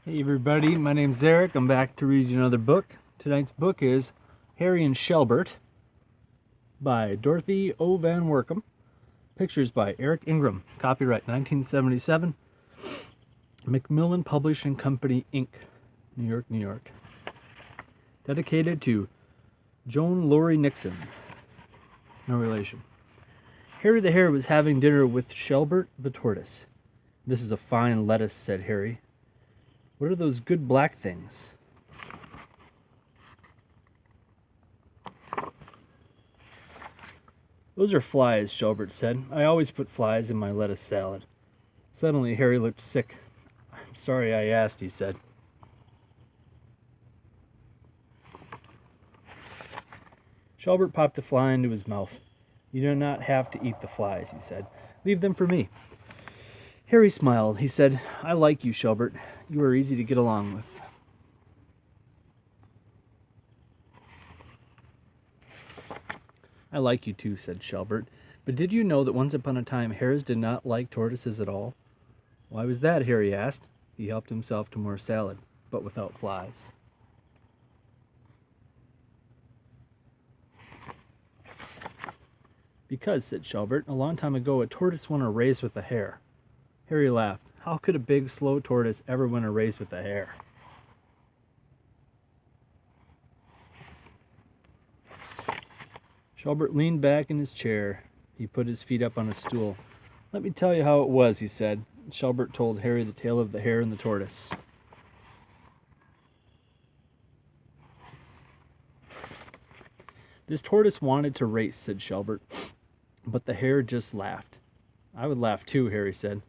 Hey everybody, my name's Eric. I'm back to read you another book. Tonight's book is Harry and Shelbert by Dorothy O. Van Woerkem. Pictures by Eric Ingram. Copyright 1977. Macmillan Publishing Company, Inc., New York, New York. Dedicated to Joan Laurie Nixon. No relation. Harry the Hare was having dinner with Shelbert the Tortoise. "This is a fine lettuce," said Harry. "What are those good black things?" "Those are flies," Shelbert said. "I always put flies in my lettuce salad." Suddenly Harry looked sick. "I'm sorry I asked," he said. Shelbert popped a fly into his mouth. "You do not have to eat the flies," he said. "Leave them for me." Harry smiled. He said, "I like you, Shelbert. You are easy to get along with." "I like you too," said Shelbert. "But did you know that once upon a time hares did not like tortoises at all?" "Why was that?" Harry asked. He helped himself to more salad, but without flies. "Because," said Shelbert, "a long time ago a tortoise won a race with a hare." Harry laughed. How could a big, slow tortoise ever win a race with a hare? Shelbert leaned back in his chair. He put his feet up on a stool. "Let me tell you how it was," he said. Shelbert told Harry the tale of the hare and the tortoise. "This tortoise wanted to race," said Shelbert, "but the hare just laughed." "I would laugh too," Harry said.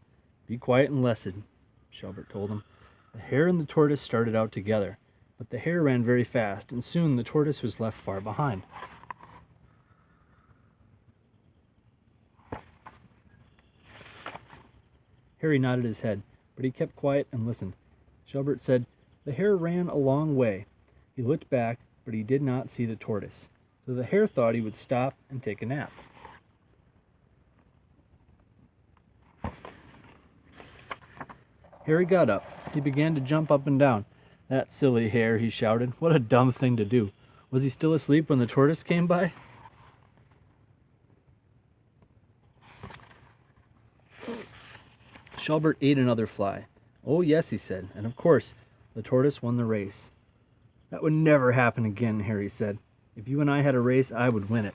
"Be quiet and listen," Shelbert told him. The hare and the tortoise started out together, but the hare ran very fast, and soon the tortoise was left far behind. Harry nodded his head, but he kept quiet and listened. Shelbert said, "The hare ran a long way. He looked back, but he did not see the tortoise. So the hare thought he would stop and take a nap. Harry got up. He began to jump up and down. "That silly hare," he shouted. "What a dumb thing to do. Was he still asleep when the tortoise came by?" Shelbert ate another fly. "Oh, yes," he said, "and of course, the tortoise won the race." "That would never happen again," Harry said. "If you and I had a race, I would win it."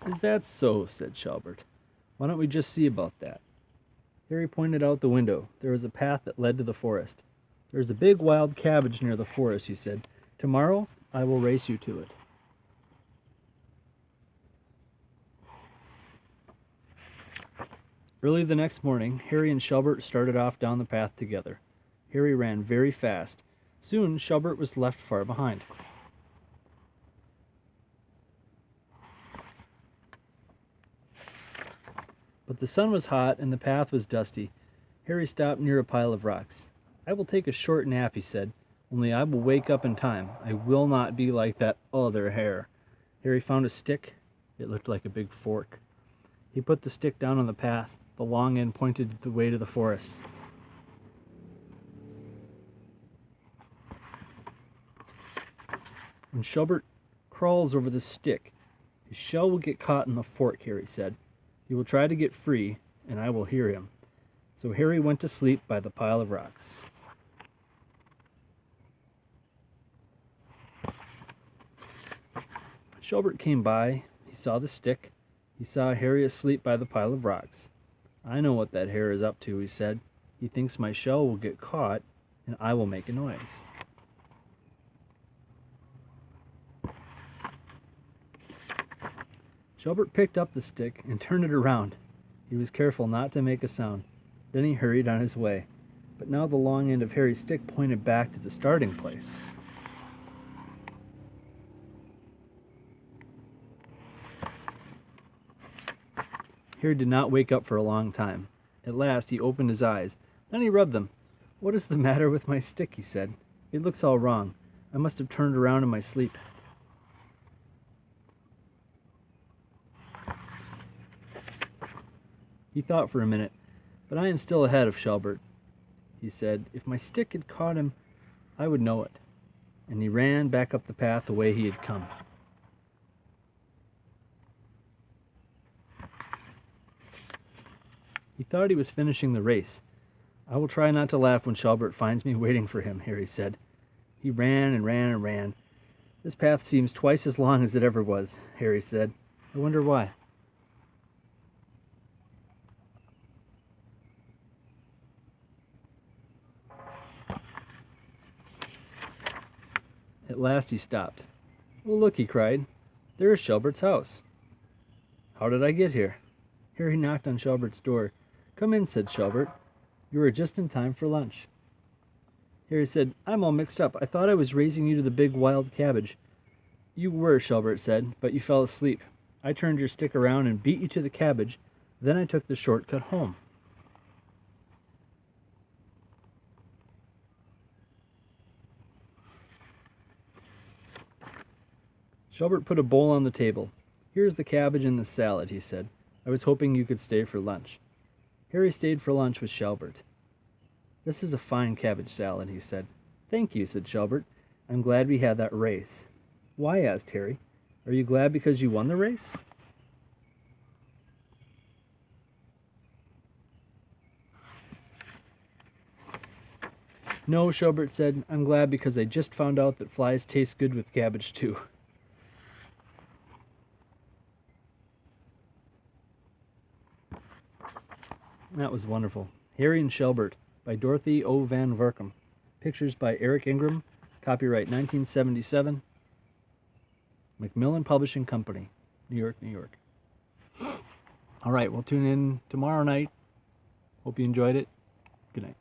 "Is that so?" said Shelbert. "Why don't we just see about that?" Harry pointed out the window. There was a path that led to the forest. "There is a big wild cabbage near the forest," he said. "Tomorrow I will race you to it." Early the next morning, Harry and Shelbert started off down the path together. Harry ran very fast. Soon Shelbert was left far behind. But the sun was hot and the path was dusty. Harry stopped near a pile of rocks. "I will take a short nap," he said, "only I will wake up in time. I will not be like that other hare." Harry found a stick. It looked like a big fork. He put the stick down on the path. The long end pointed the way to the forest. "When Shelbert crawls over the stick, his shell will get caught in the fork," Harry said. "He will try to get free, and I will hear him." So Harry went to sleep by the pile of rocks. Shelbert came by. He saw the stick. He saw Harry asleep by the pile of rocks. "I know what that hare is up to," he said. "He thinks my shell will get caught, and I will make a noise." Shelbert picked up the stick and turned it around. He was careful not to make a sound. Then he hurried on his way. But now the long end of Harry's stick pointed back to the starting place. Harry did not wake up for a long time. At last he opened his eyes. Then he rubbed them. "What is the matter with my stick?" he said. "It looks all wrong. I must have turned around in my sleep." He thought for a minute. "But I am still ahead of Shelbert," he said. "If my stick had caught him, I would know it." And he ran back up the path the way he had come. He thought he was finishing the race. "I will try not to laugh when Shelbert finds me waiting for him," Harry said. He ran and ran and ran. "This path seems twice as long as it ever was," Harry said. "I wonder why." At last he stopped. "Well, look," he cried. "There is Shelbert's house." "How did I get here?" Harry knocked on Shelbert's door. "Come in," said Shelbert. "You are just in time for lunch." Harry said, "I'm all mixed up. I thought I was raising you to the big wild cabbage." "You were," Shelbert said, "but you fell asleep. I turned your stick around and beat you to the cabbage. Then I took the shortcut home." Shelbert put a bowl on the table. "Here's the cabbage and the salad," he said. "I was hoping you could stay for lunch." Harry stayed for lunch with Shelbert. "This is a fine cabbage salad," he said. "Thank you," said Shelbert. "I'm glad we had that race." "Why?" asked Harry. "Are you glad because you won the race?" "No," Shelbert said. "I'm glad because I just found out that flies taste good with cabbage too." That was wonderful. Harry and Shelbert by Dorothy O. Van Woerkem. Pictures by Eric Ingram. Copyright 1977. Macmillan Publishing Company. New York, New York. All right, we'll tune in tomorrow night. Hope you enjoyed it. Good night.